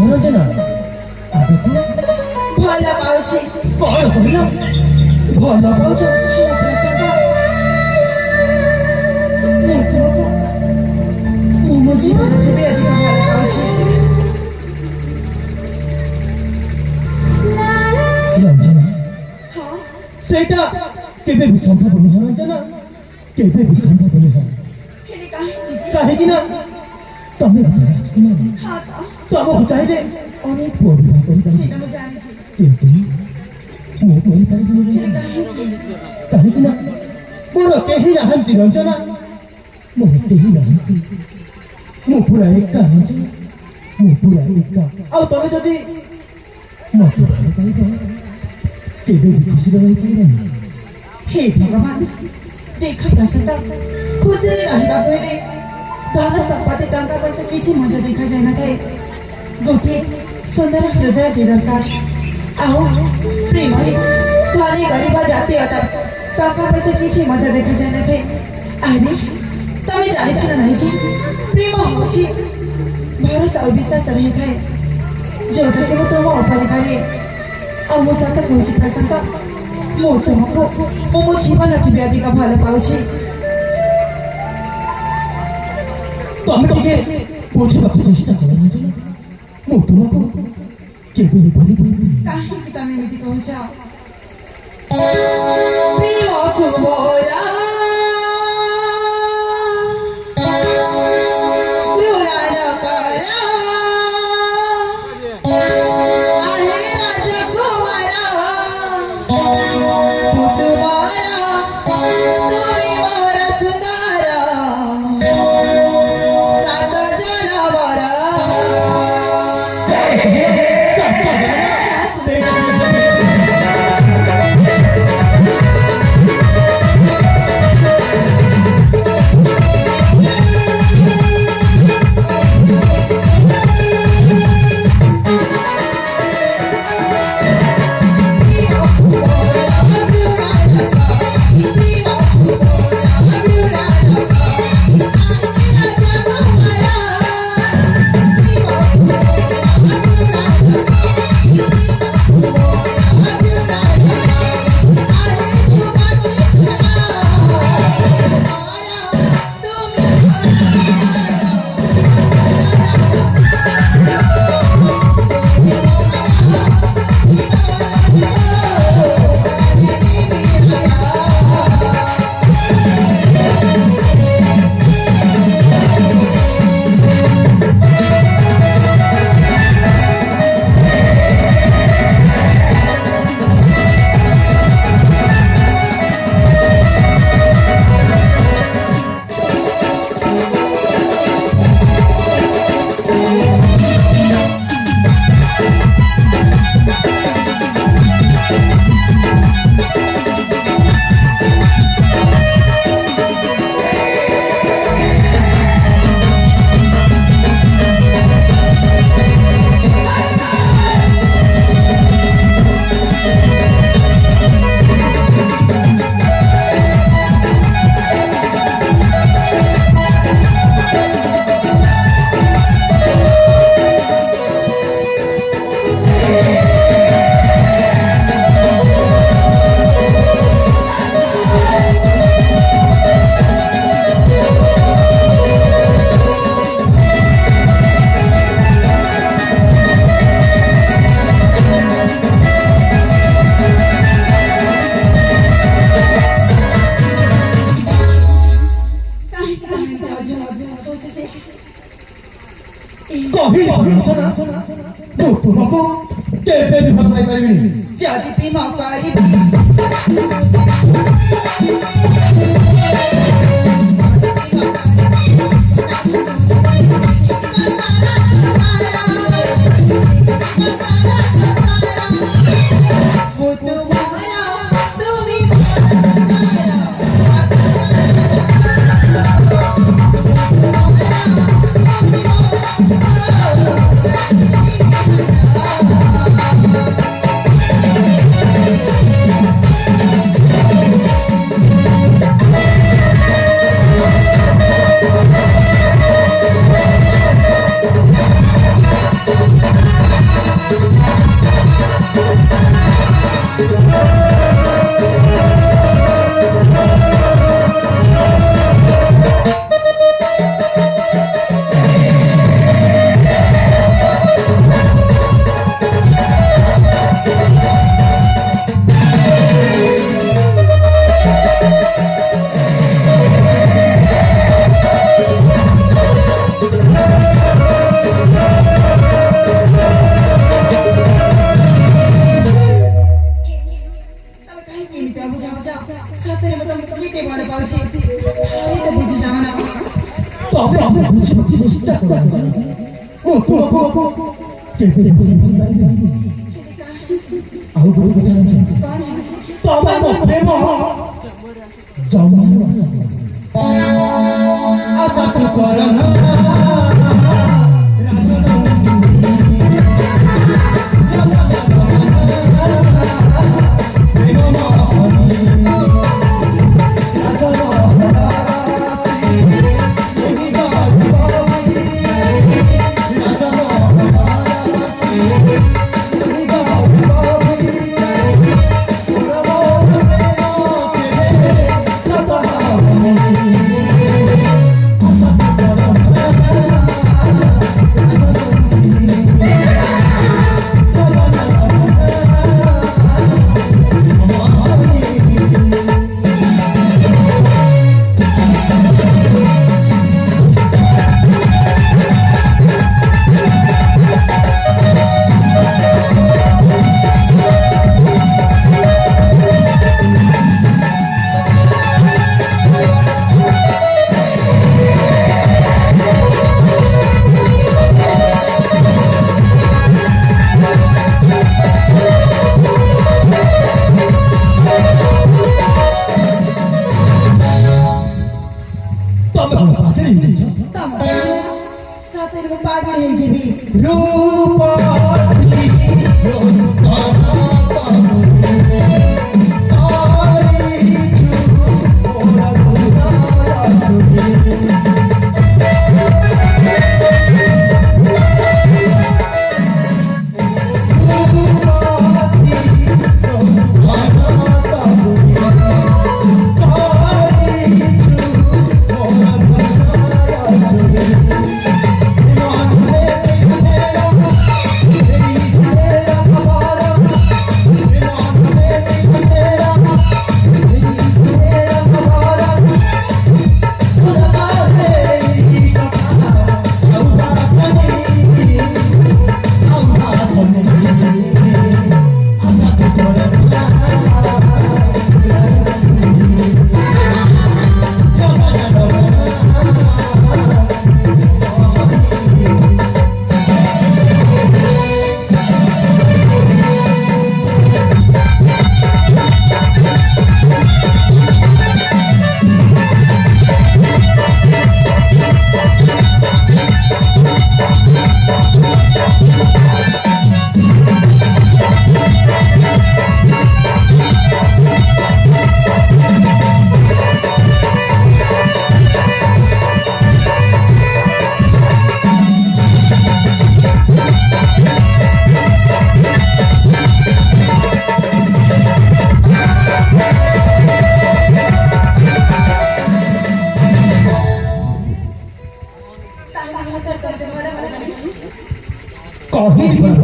ରଞ୍ଜନା ଆଗକୁ ଭଲ ପାଉଛି। କଣ କହିଲ? ଭଲ ପାଉଛ? ଭଲ ପ୍ରସଙ୍ଗ। ମୁଁ ତୁମକୁ ମୁଁ ମୋ ଜୀବନଠୁ ବି ଅଧିକ ଭଲ ପାଉଛି। ରଞ୍ଜନା ହଁ ସେଇଟା କେବେ ବି ସମ୍ଭବ ନୁହଁ ରଞ୍ଜନା, କେବେ ବି ସମ୍ଭବ ନୁହଁ। ହେଲେ କାହିଁକି ଯେ? କାହିଁକି ନା ତମେ ଗୋଟେ ରାଜକୁମାର, ହଁ ତ ତମକୁ ଚାହିଁଲେ ଅନେକ ପଢିବା କରିପାରିବ, ସେଇଟା ମୁଁ ଜାଣିଛି। କିନ୍ତୁ ମୁଁ କରିପାରିବିନି ହେଲେ ରଞ୍ଜନା। କାହିଁକି? କାହିଁକି ନା ମୋର କେହି ନାହାନ୍ତି ରଞ୍ଜନା, ମୋର କେହି ନାହାନ୍ତି। ମୁଁ ପୁରା ଏକା ରଞ୍ଜନା, ମୁଁ ପୁରା ଏକା। ଆଉ ତମେ ଯଦି ମତେ ଭଲ ପାଇବ କେବେ ବି ଖୁସିରେ ରହିପାରିବନି। हे भगवान, देख प्रसन्न खुशी रहा पहले धन संपत्ति टंका पैसा किसी मत देखा जाए ना थे। गोटे सुंदर हृदय की दरकार। आओ प्रेम धनी गरीब जाति अटा टंका पैसा किसी मत देखा जाए ना थे। आईने तमें जानी छना नहीं जी प्रेम होची भरोसा और विश्वास रही थे जोटा के वो तुम अपरिकारी और मो साथ कहूँ प्रसन्न ମୁଁ ତୁମକୁ ମୁଁ ମୋ ଜୀବନଠୁ ବି ଅଧିକ ଭଲ ପାଉଛି। ତମେ ଟିକେ ବୁଝିବାକୁ ଚେଷ୍ଟା କର ରଞ୍ଜନା, ମୁଁ ତୁମକୁ କେବେ ବି ଭୁଲିପାରିବିନି। କାହିଁକି ତମେ ଏମିତି କହୁଛ? ପ୍ରେମକୁ ମୋର ଘୃଣା ନ କର। ଆହେ ରାଜକୁମାର तुमको केबे भी भल पाई परिबिनी जदि प्रेम करिबी सतरे में तुम कितने बार पाउची अरे तो बुझी जाना তবে আমি বুঝতে চেষ্টা করব ও তোমাকে কেবে বুঝাইবে ଆଉ ଗୋଟେ କଥା ଜାଣିଛ कौन है मुझे ତମେ ମୋ ପ୍ରେମ ଜନ୍ମ ଆଶା ତୁ କର ନା सतरे में पागल है जी भी सांगा तर तुम्हाला मला कॉफी